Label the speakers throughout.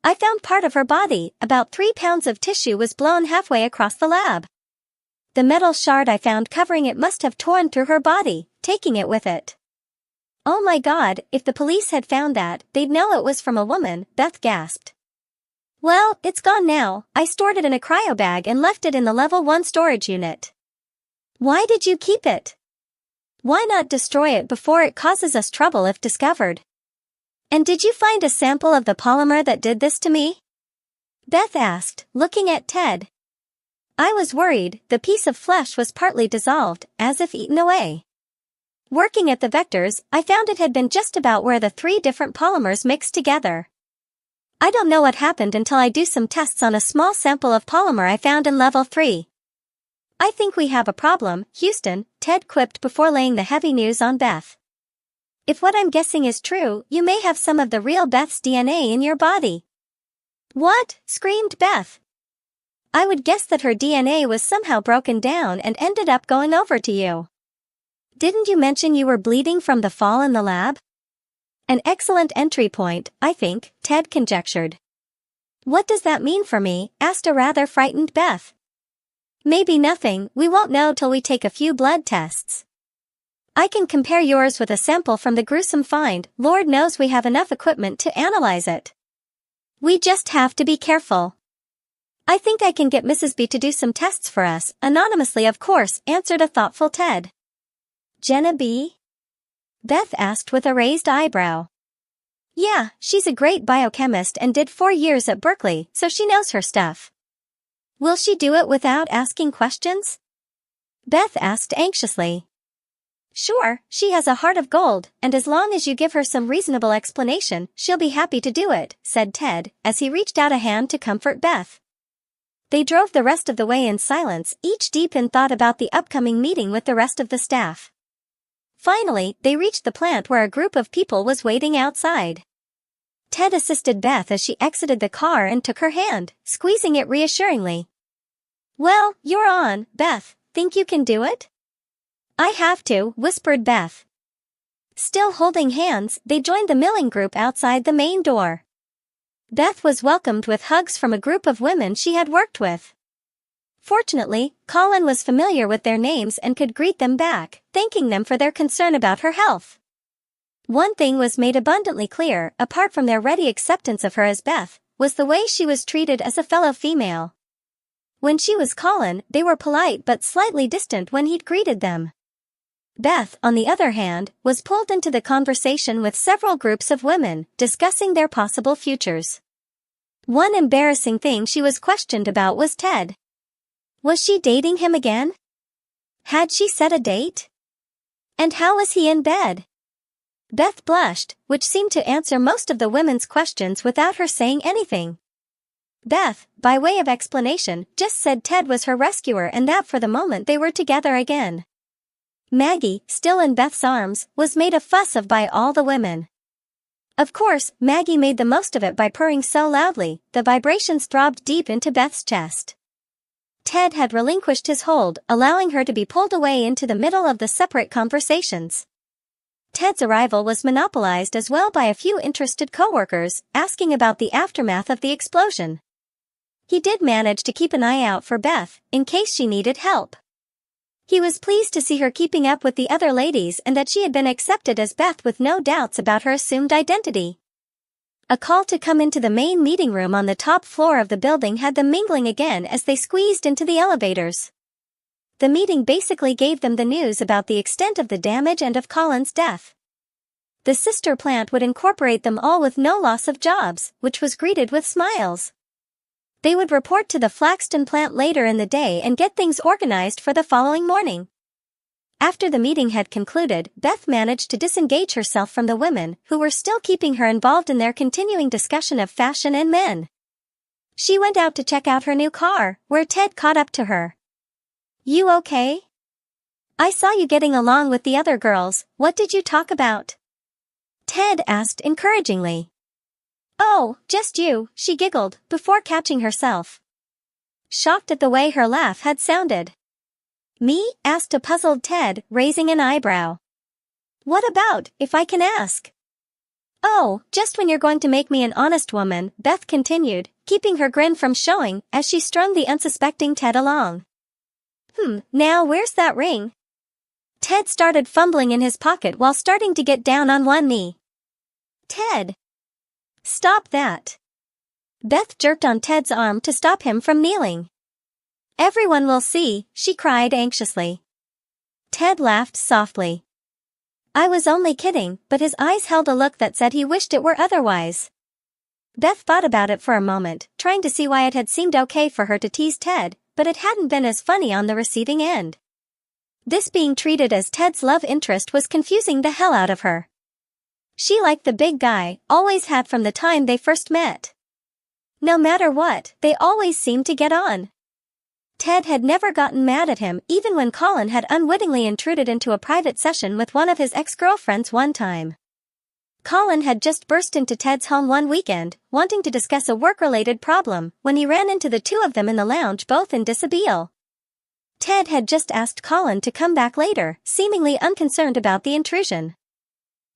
Speaker 1: I found part of her body, about 3 pounds of tissue was blown halfway across the lab. The metal shard I found covering it must have torn through her body, taking it with it. Oh my God, if the police had found that, they'd know it was from a woman, Beth gasped. Well, it's gone now. I stored it in a cryo bag and left it in the level 1 storage unit. Why did you keep it? Why not destroy it before it causes us trouble if discovered? And did you find a sample of the polymer that did this to me? Beth asked, looking at Ted. I was worried. The piece of flesh was partly dissolved, as if eaten away. Working at the vectors, I found it had been just about where the 3 different polymers mixed together. I don't know what happened until I do some tests on a small sample of polymer I found in level 3. I think we have a problem, Houston, Ted quipped before laying the heavy news on Beth. If what I'm guessing is true, you may have some of the real Beth's DNA in your body. What? Screamed Beth. I would guess that her DNA was somehow broken down and ended up going over to you. Didn't you mention you were bleeding from the fall in the lab? An excellent entry point, I think, Ted conjectured. What does that mean for me? Asked a rather frightened Beth. Maybe nothing, we won't know till we take a few blood tests. I can compare yours with a sample from the gruesome find. Lord knows we have enough equipment to analyze it. We just have to be careful. I think I can get Mrs. B to do some tests for us, anonymously of course, answered a thoughtful Ted. Jenna B? Beth asked with a raised eyebrow. Yeah, she's a great biochemist and did 4 years at Berkeley, so she knows her stuff. Will she do it without asking questions? Beth asked anxiously. Sure, she has a heart of gold, and as long as you give her some reasonable explanation, she'll be happy to do it, said Ted, as he reached out a hand to comfort Beth. They drove the rest of the way in silence, each deep in thought about the upcoming meeting with the rest of the staff. Finally, they reached the plant where a group of people was waiting outside. Ted assisted Beth as she exited the car and took her hand, squeezing it reassuringly. Well, you're on, Beth. Think you can do it? I have to, whispered Beth. Still holding hands, they joined the milling group outside the main door. Beth was welcomed with hugs from a group of women she had worked with. Fortunately, Colin was familiar with their names and could greet them back, thanking them for their concern about her health. One thing was made abundantly clear, apart from their ready acceptance of her as Beth, was the way she was treated as a fellow female. When she was Colin, they were polite but slightly distant when he'd greeted them. Beth, on the other hand, was pulled into the conversation with several groups of women, discussing their possible futures. One embarrassing thing she was questioned about was Ted. Was she dating him again? Had she set a date? And how was he in bed? Beth blushed, which seemed to answer most of the women's questions without her saying anything. Beth, by way of explanation, just said Ted was her rescuer and that for the moment they were together again. Maggie, still in Beth's arms, was made a fuss of by all the women. Of course, Maggie made the most of it by purring so loudly, the vibrations throbbed deep into Beth's chest. Ted had relinquished his hold, allowing her to be pulled away into the middle of the separate conversations. Ted's arrival was monopolized as well by a few interested coworkers, asking about the aftermath of the explosion. He did manage to keep an eye out for Beth, in case she needed help. He was pleased to see her keeping up with the other ladies and that she had been accepted as Beth with no doubts about her assumed identity. A call to come into the main meeting room on the top floor of the building had them mingling again as they squeezed into the elevators. The meeting basically gave them the news about the extent of the damage and of Colin's death. The sister plant would incorporate them all with no loss of jobs, which was greeted with smiles. They would report to the Flaxton plant later in the day and get things organized for the following morning. After the meeting had concluded, Beth managed to disengage herself from the women, who were still keeping her involved in their continuing discussion of fashion and men. She went out to check out her new car, where Ted caught up to her. You okay? I saw you getting along with the other girls. What did you talk about? Ted asked encouragingly. Oh, just you, she giggled, before catching herself. Shocked at the way her laugh had sounded. Me? Asked a puzzled Ted, raising an eyebrow. What about, if I can ask? Oh, just when you're going to make me an honest woman, Beth continued, keeping her grin from showing as she strung the unsuspecting Ted along. Now where's that ring? Ted started fumbling in his pocket while starting to get down on one knee. Ted! Stop that! Beth jerked on Ted's arm to stop him from kneeling. Everyone will see, she cried anxiously. Ted laughed softly. I was only kidding, but his eyes held a look that said he wished it were otherwise. Beth thought about it for a moment, trying to see why it had seemed okay for her to tease Ted, but it hadn't been as funny on the receiving end. This being treated as Ted's love interest was confusing the hell out of her. She liked the big guy, always had from the time they first met. No matter what, they always seemed to get on. Ted had never gotten mad at him even when Colin had unwittingly intruded into a private session with one of his ex-girlfriends one time. Colin had just burst into Ted's home one weekend, wanting to discuss a work-related problem, when he ran into the two of them in the lounge both in dishabille. Ted had just asked Colin to come back later, seemingly unconcerned about the intrusion.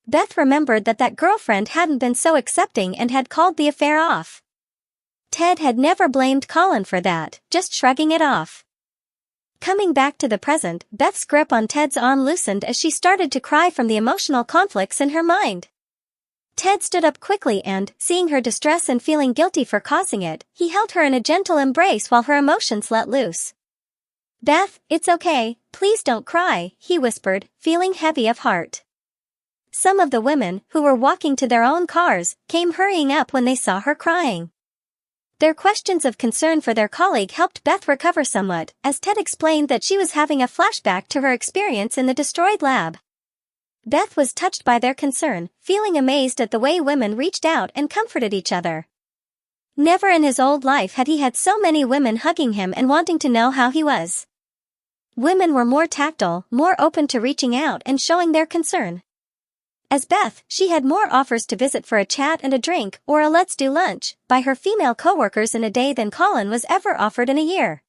Speaker 1: Beth remembered that girlfriend hadn't been so accepting and had called the affair off. Ted had never blamed Colin for that, just shrugging it off. Coming back to the present, Beth's grip on Ted's arm loosened as she started to cry from the emotional conflicts in her mind. Ted stood up quickly and, seeing her distress and feeling guilty for causing it, he held her in a gentle embrace while her emotions let loose. Beth, it's okay, please don't cry, he whispered, feeling heavy of heart. Some of the women, who were walking to their own cars, came hurrying up when they saw her crying. Their questions of concern for their colleague helped Beth recover somewhat, as Ted explained that she was having a flashback to her experience in the destroyed lab. Beth was touched by their concern, feeling amazed at the way women reached out and comforted each other. Never in his old life had he had so many women hugging him and wanting to know how he was. Women were more tactile, more open to reaching out and showing their concern. As Beth, she had more offers to visit for a chat and a drink or a let's do lunch by her female coworkers in a day than Colin was ever offered in a year.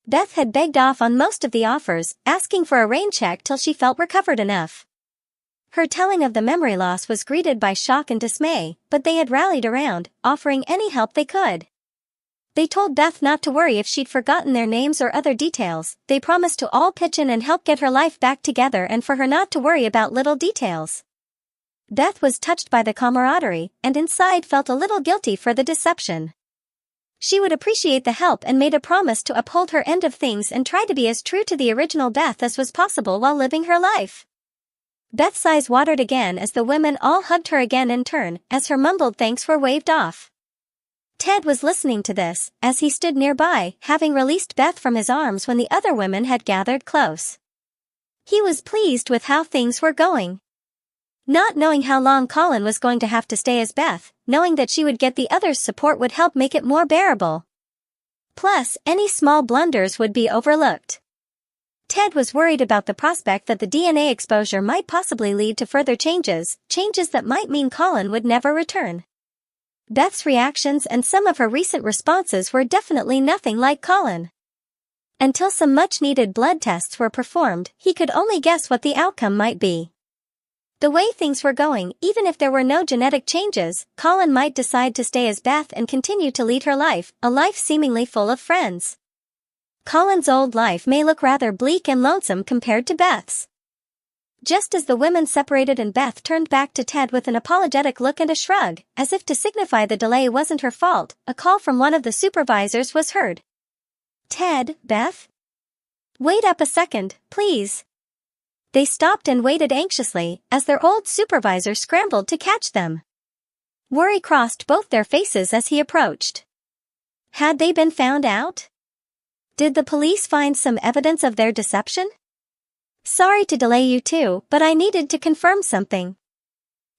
Speaker 1: Beth had begged off on most of the offers, asking for a rain check till she felt recovered enough. Her telling of the memory loss was greeted by shock and dismay, but they had rallied around, offering any help they could. They told Beth not to worry if she'd forgotten their names or other details. They promised to all pitch in and help get her life back together and for her not to worry about little details. Beth was touched by the camaraderie, and inside felt a little guilty for the deception. She would appreciate the help and made a promise to uphold her end of things and try to be as true to the original Beth as was possible while living her life. Beth's eyes watered again as the women all hugged her again in turn, as her mumbled thanks were waved off. Ted was listening to this, as he stood nearby, having released Beth from his arms when the other women had gathered close. He was pleased with how things were going. Not knowing how long Colin was going to have to stay as Beth, knowing that she would get the others' support would help make it more bearable. Plus, any small blunders would be overlooked. Ted was worried about the prospect that the DNA exposure might possibly lead to further changes that might mean Colin would never return. Beth's reactions and some of her recent responses were definitely nothing like Colin. Until some much-needed blood tests were performed, he could only guess what the outcome might be. The way things were going, even if there were no genetic changes, Colin might decide to stay as Beth and continue to lead her life, a life seemingly full of friends. Colin's old life may look rather bleak and lonesome compared to Beth's. Just as the women separated and Beth turned back to Ted with an apologetic look and a shrug, as if to signify the delay wasn't her fault, a call from one of the supervisors was heard. Ted, Beth? Wait up a second, please. They stopped and waited anxiously, as their old supervisor scrambled to catch them. Worry crossed both their faces as he approached. Had they been found out? Did the police find some evidence of their deception? Sorry to delay you too, but I needed to confirm something.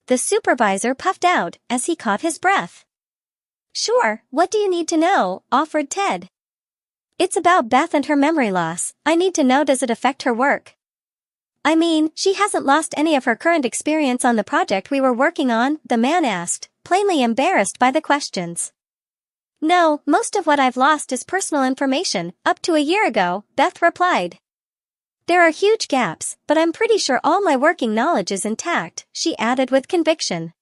Speaker 1: The supervisor puffed out, as he caught his breath. Sure, what do you need to know? Offered Ted. It's about Beth and her memory loss. I need to know, does it affect her work? I mean, she hasn't lost any of her current experience on the project we were working on, the man asked, plainly embarrassed by the questions. No, most of what I've lost is personal information, up to a year ago, Beth replied. There are huge gaps, but I'm pretty sure all my working knowledge is intact, she added with conviction.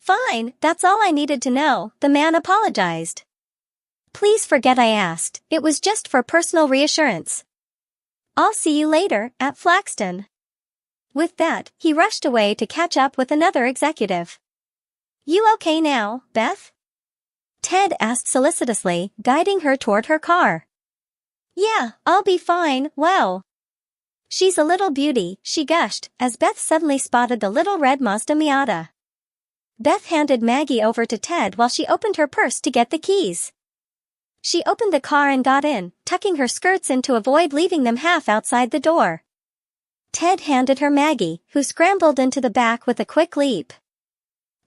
Speaker 1: Fine, that's all I needed to know, the man apologized. Please forget I asked, it was just for personal reassurance. I'll see you later, at Flaxton. With that, he rushed away to catch up with another executive. You okay now, Beth? Ted asked solicitously, guiding her toward her car. Yeah, I'll be fine, wow. She's a little beauty, she gushed, as Beth suddenly spotted the little red Mazda Miata. Beth handed Maggie over to Ted while she opened her purse to get the keys. She opened the car and got in, tucking her skirts in to avoid leaving them half outside the door. Ted handed her Maggie, who scrambled into the back with a quick leap.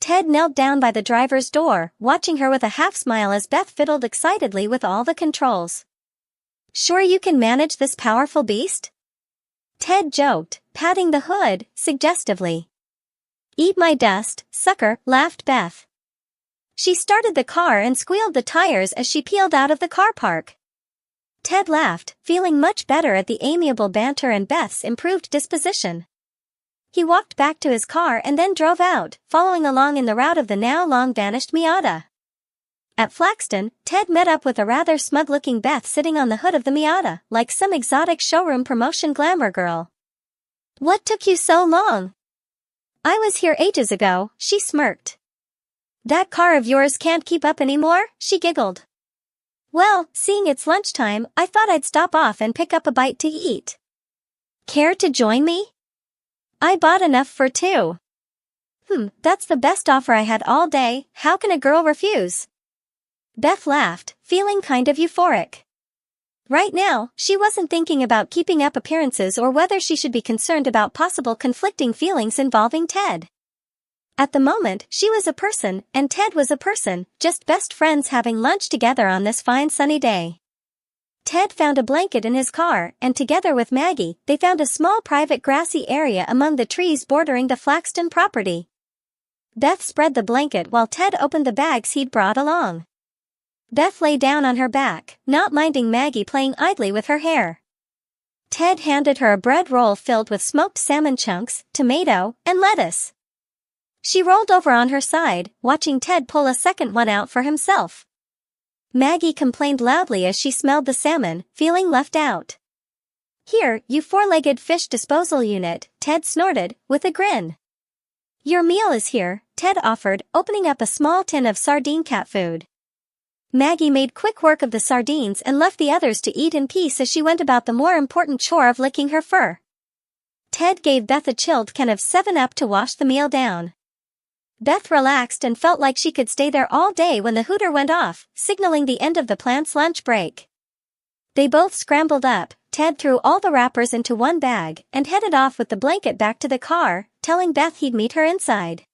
Speaker 1: Ted knelt down by the driver's door, watching her with a half-smile as Beth fiddled excitedly with all the controls. Sure you can manage this powerful beast? Ted joked, patting the hood, suggestively. Eat my dust, sucker, laughed Beth. She started the car and squealed the tires as she peeled out of the car park. Ted laughed, feeling much better at the amiable banter and Beth's improved disposition. He walked back to his car and then drove out, following along in the route of the now long-vanished Miata. At Flaxton, Ted met up with a rather smug-looking Beth sitting on the hood of the Miata, like some exotic showroom promotion glamour girl. What took you so long? I was here ages ago, she smirked. That car of yours can't keep up anymore, she giggled. Well, seeing it's lunchtime, I thought I'd stop off and pick up a bite to eat. Care to join me? I bought enough for two. That's the best offer I had all day, how can a girl refuse? Beth laughed, feeling kind of euphoric. Right now, she wasn't thinking about keeping up appearances or whether she should be concerned about possible conflicting feelings involving Ted. At the moment, she was a person, and Ted was a person, just best friends having lunch together on this fine sunny day. Ted found a blanket in his car, and together with Maggie, they found a small private grassy area among the trees bordering the Flaxton property. Beth spread the blanket while Ted opened the bags he'd brought along. Beth lay down on her back, not minding Maggie playing idly with her hair. Ted handed her a bread roll filled with smoked salmon chunks, tomato, and lettuce. She rolled over on her side, watching Ted pull a second one out for himself. Maggie complained loudly as she smelled the salmon, feeling left out. Here, you four-legged fish disposal unit, Ted snorted, with a grin. Your meal is here, Ted offered, opening up a small tin of sardine cat food. Maggie made quick work of the sardines and left the others to eat in peace as she went about the more important chore of licking her fur. Ted gave Beth a chilled can of 7-Up to wash the meal down. Beth relaxed and felt like she could stay there all day when the hooter went off, signaling the end of the plant's lunch break. They both scrambled up, Ted threw all the wrappers into one bag and headed off with the blanket back to the car, telling Beth he'd meet her inside.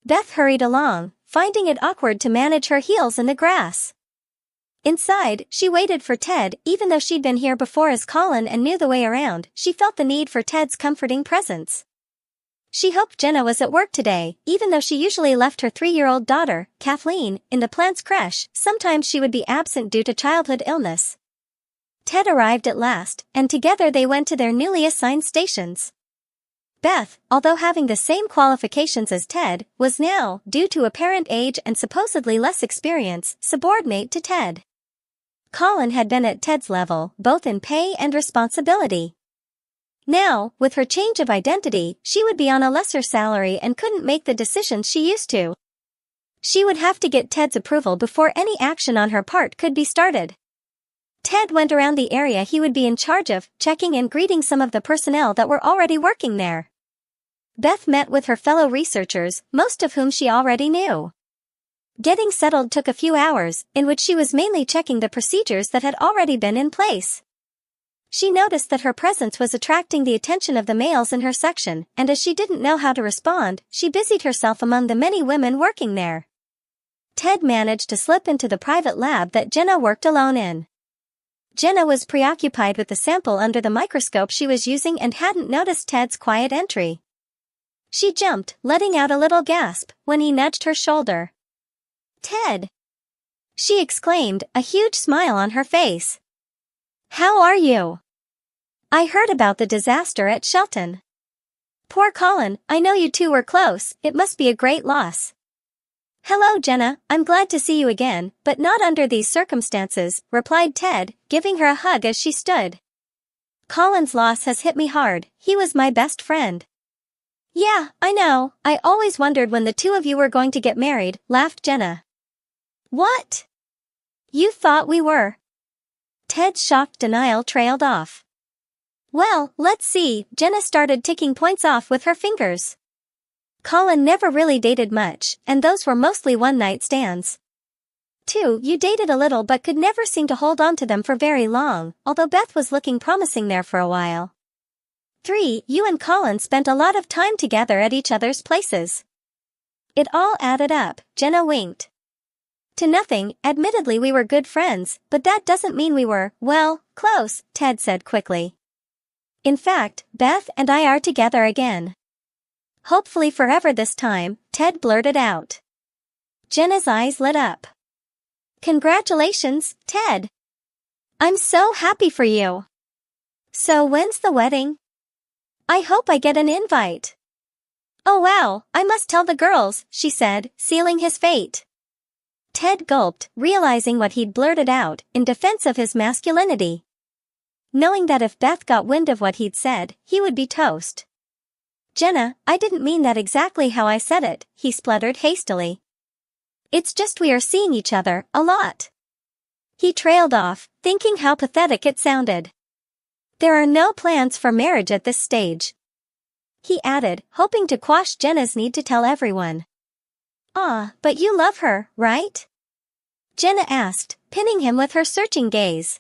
Speaker 1: Beth hurried along, finding it awkward to manage her heels in the grass. Inside, she waited for Ted. Even though she'd been here before as Colin and knew the way around, she felt the need for Ted's comforting presence. She hoped Jenna was at work today, even though she usually left her 3-year-old daughter, Kathleen, in the plant's creche. Sometimes she would be absent due to childhood illness. Ted arrived at last, and together they went to their newly assigned stations. Beth, although having the same qualifications as Ted, was now, due to apparent age and supposedly less experience, subordinate to Ted. Colin had been at Ted's level, both in pay and responsibility. Now, with her change of identity, she would be on a lesser salary and couldn't make the decisions she used to. She would have to get Ted's approval before any action on her part could be started. Ted went around the area he would be in charge of, checking and greeting some of the personnel that were already working there. Beth met with her fellow researchers, most of whom she already knew. Getting settled took a few hours, in which she was mainly checking the procedures that had already been in place. She noticed that her presence was attracting the attention of the males in her section, and as she didn't know how to respond, she busied herself among the many women working there. Ted managed to slip into the private lab that Jenna worked alone in. Jenna was preoccupied with the sample under the microscope she was using and hadn't noticed Ted's quiet entry. She jumped, letting out a little gasp, when he nudged her shoulder. "Ted!" she exclaimed, a huge smile on her face. "How are you? I heard about the disaster at Shelton. Poor Colin, I know you two were close, it must be a great loss." Hello, Jenna, I'm glad to see you again, but not under these circumstances, replied Ted, giving her a hug as she stood. Colin's loss has hit me hard, he was my best friend. Yeah, I know, I always wondered when the two of you were going to get married, laughed Jenna. What? You thought we were? Ted's shocked denial trailed off. Well, let's see, Jenna started ticking points off with her fingers. Colin never really dated much, and those were mostly one-night stands. 2. You dated a little but could never seem to hold on to them for very long, although Beth was looking promising there for a while. 3. You and Colin spent a lot of time together at each other's places. It all added up, Jenna winked. To nothing, admittedly we were good friends, but that doesn't mean we were, well, close, Ted said quickly. In fact, Beth and I are together again. Hopefully forever this time, Ted blurted out. Jenna's eyes lit up. Congratulations, Ted. I'm so happy for you. So when's the wedding? I hope I get an invite. Oh wow, I must tell the girls, she said, sealing his fate. Ted gulped, realizing what he'd blurted out, in defense of his masculinity. Knowing that if Beth got wind of what he'd said, he would be toast. Jenna, I didn't mean that exactly how I said it, he spluttered hastily. It's just we are seeing each other, a lot. He trailed off, thinking how pathetic it sounded. There are no plans for marriage at this stage. He added, hoping to quash Jenna's need to tell everyone. Ah, but you love her, right? Jenna asked, pinning him with her searching gaze.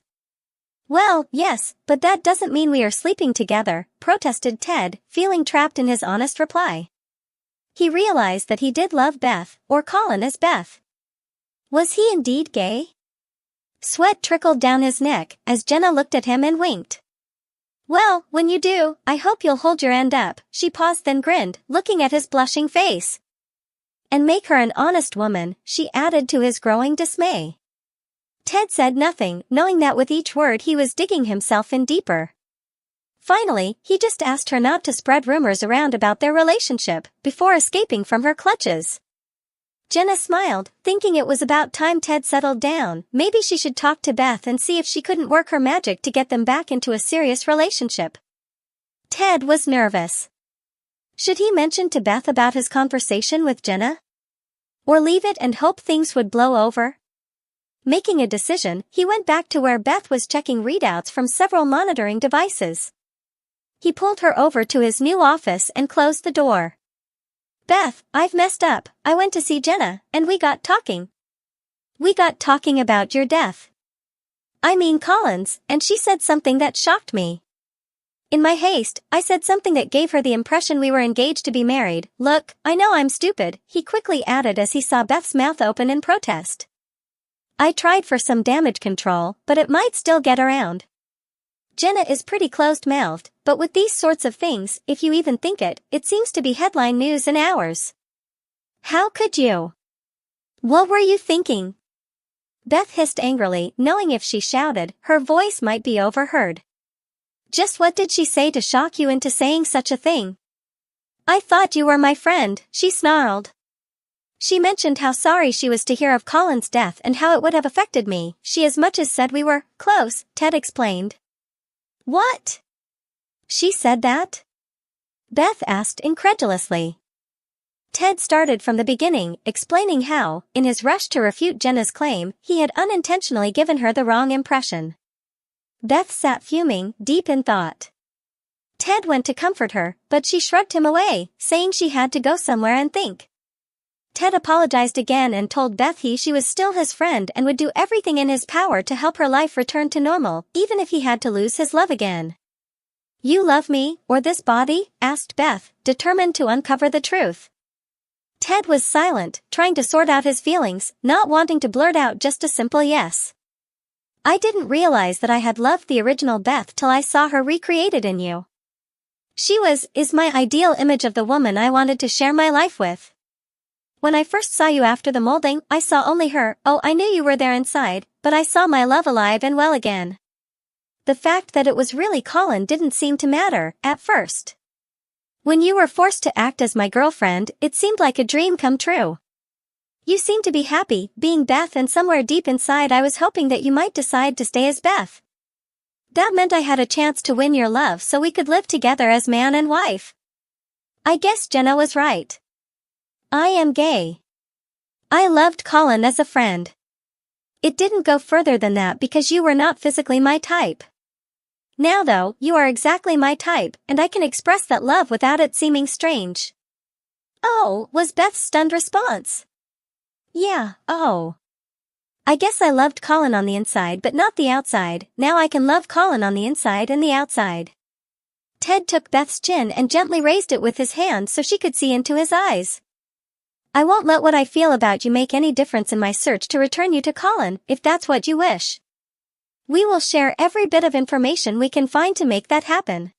Speaker 1: Well, yes, but that doesn't mean we are sleeping together, protested Ted, feeling trapped in his honest reply. He realized that he did love Beth, or Colin as Beth. Was he indeed gay? Sweat trickled down his neck as Jenna looked at him and winked. Well, when you do, I hope you'll hold your end up, she paused then grinned, looking at his blushing face. And make her an honest woman, she added to his growing dismay. Ted said nothing, knowing that with each word he was digging himself in deeper. Finally, he just asked her not to spread rumors around about their relationship, before escaping from her clutches. Jenna smiled, thinking it was about time Ted settled down. Maybe she should talk to Beth and see if she couldn't work her magic to get them back into a serious relationship. Ted was nervous. Should he mention to Beth about his conversation with Jenna? Or leave it and hope things would blow over? Making a decision, he went back to where Beth was checking readouts from several monitoring devices. He pulled her over to his new office and closed the door. Beth, I've messed up. I went to see Jenna, and we got talking. We got talking about your death. I mean Colin's, and she said something that shocked me. In my haste, I said something that gave her the impression we were engaged to be married. Look, I know I'm stupid, he quickly added as he saw Beth's mouth open in protest. I tried for some damage control, but it might still get around. Jenna is pretty closed-mouthed, but with these sorts of things, if you even think it, it seems to be headline news in hours. How could you? What were you thinking? Beth hissed angrily, knowing if she shouted, her voice might be overheard. Just what did she say to shock you into saying such a thing? I thought you were my friend, she snarled. She mentioned how sorry she was to hear of Colin's death and how it would have affected me. She as much as said we were close, Ted explained. What? She said that? Beth asked incredulously. Ted started from the beginning, explaining how, in his rush to refute Jenna's claim, he had unintentionally given her the wrong impression. Beth sat fuming, deep in thought. Ted went to comfort her, but she shrugged him away, saying she had to go somewhere and think. Ted apologized again and told Beth she was still his friend and would do everything in his power to help her life return to normal, even if he had to lose his love again. You love me, or this body? Asked Beth, determined to uncover the truth. Ted was silent, trying to sort out his feelings, not wanting to blurt out just a simple yes. I didn't realize that I had loved the original Beth till I saw her recreated in you. She is my ideal image of the woman I wanted to share my life with. When I first saw you after the molding, I saw only her. Oh, I knew you were there inside, but I saw my love alive and well again. The fact that it was really Colin didn't seem to matter, at first. When you were forced to act as my girlfriend, it seemed like a dream come true. You seem to be happy being Beth, and somewhere deep inside I was hoping that you might decide to stay as Beth. That meant I had a chance to win your love so we could live together as man and wife. I guess Jenna was right. I am gay. I loved Colin as a friend. It didn't go further than that because you were not physically my type. Now though, you are exactly my type, and I can express that love without it seeming strange. Oh, was Beth's stunned response. Yeah, oh. I guess I loved Colin on the inside but not the outside. Now I can love Colin on the inside and the outside. Ted took Beth's chin and gently raised it with his hand so she could see into his eyes. I won't let what I feel about you make any difference in my search to return you to Colin, if that's what you wish. We will share every bit of information we can find to make that happen.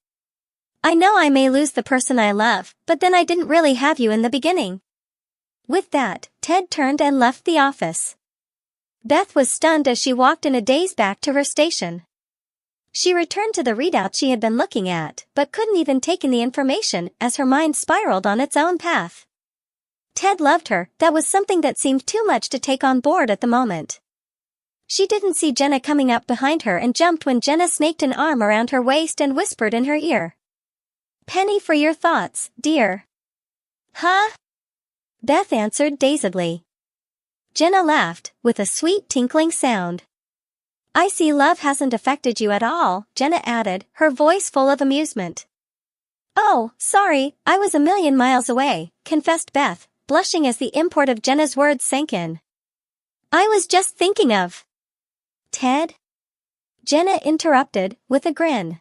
Speaker 1: I know I may lose the person I love, but then I didn't really have you in the beginning. With that, Ted turned and left the office. Beth was stunned as she walked in a daze back to her station. She returned to the readout she had been looking at, but couldn't even take in the information as her mind spiraled on its own path. Ted loved her, that was something that seemed too much to take on board at the moment. She didn't see Jenna coming up behind her and jumped when Jenna snaked an arm around her waist and whispered in her ear. Penny for your thoughts, dear. Huh? Beth answered dazedly. Jenna laughed, with a sweet tinkling sound. I see love hasn't affected you at all, Jenna added, her voice full of amusement. Oh, sorry, I was a million miles away, confessed Beth, blushing as the import of Jenna's words sank in. I was just thinking of Ted? Jenna interrupted, with a grin.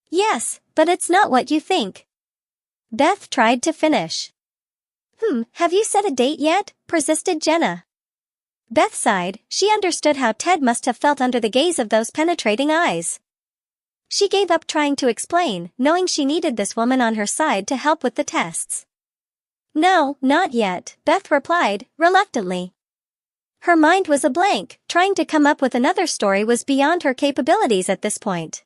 Speaker 1: Yes, but it's not what you think. Beth tried to finish. Have you set a date yet? Persisted Jenna. Beth sighed. She understood how Ted must have felt under the gaze of those penetrating eyes. She gave up trying to explain, knowing she needed this woman on her side to help with the tests. No, not yet, Beth replied, reluctantly. Her mind was a blank. Trying to come up with another story was beyond her capabilities at this point.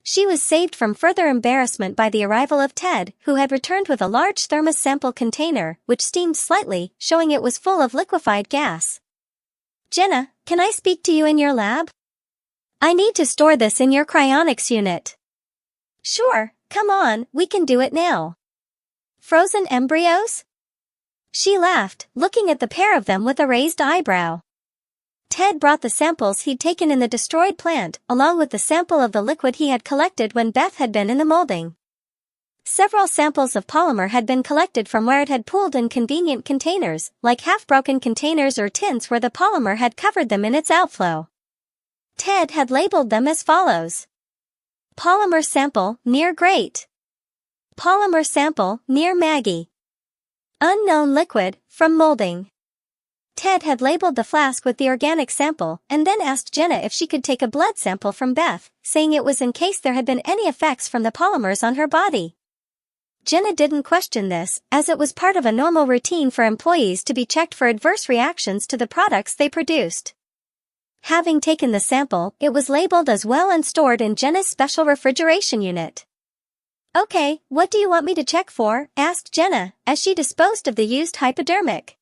Speaker 1: She was saved from further embarrassment by the arrival of Ted, who had returned with a large thermos sample container, which steamed slightly, showing it was full of liquefied gas. Jenna, can I speak to you in your lab? I need to store this in your cryonics unit. Sure, come on, we can do it now. Frozen embryos? She laughed, looking at the pair of them with a raised eyebrow. Ted brought the samples he'd taken in the destroyed plant, along with the sample of the liquid he had collected when Beth had been in the molding. Several samples of polymer had been collected from where it had pooled in convenient containers, like half-broken containers or tins where the polymer had covered them in its outflow. Ted had labeled them as follows. Polymer sample, near Great. Polymer sample, near Maggie. Unknown liquid, from molding. Ted had labeled the flask with the organic sample, and then asked Jenna if she could take a blood sample from Beth, saying it was in case there had been any effects from the polymers on her body. Jenna didn't question this, as it was part of a normal routine for employees to be checked for adverse reactions to the products they produced. Having taken the sample, it was labeled as well and stored in Jenna's special refrigeration unit. Okay, what do you want me to check for? Asked Jenna, as she disposed of the used hypodermic.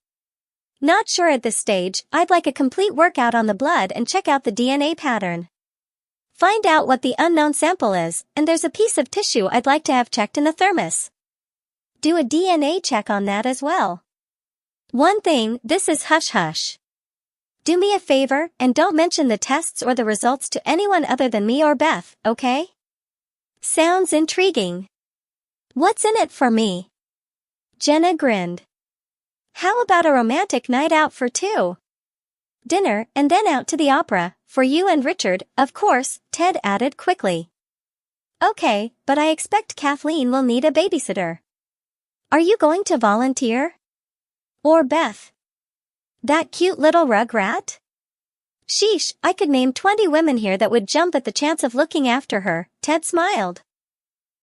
Speaker 1: Not sure at this stage. I'd like a complete workout on the blood and check out the DNA pattern. Find out what the unknown sample is, and there's a piece of tissue I'd like to have checked in the thermos. Do a DNA check on that as well. One thing, this is hush-hush. Do me a favor, and don't mention the tests or the results to anyone other than me or Beth, okay? Sounds intriguing. What's in it for me? Jenna grinned. How about a romantic night out for two? Dinner, and then out to the opera, for you and Richard, of course, Ted added quickly. Okay, but I expect Kathleen will need a babysitter. Are you going to volunteer? Or Beth? That cute little rugrat? Sheesh, I could name 20 women here that would jump at the chance of looking after her, Ted smiled.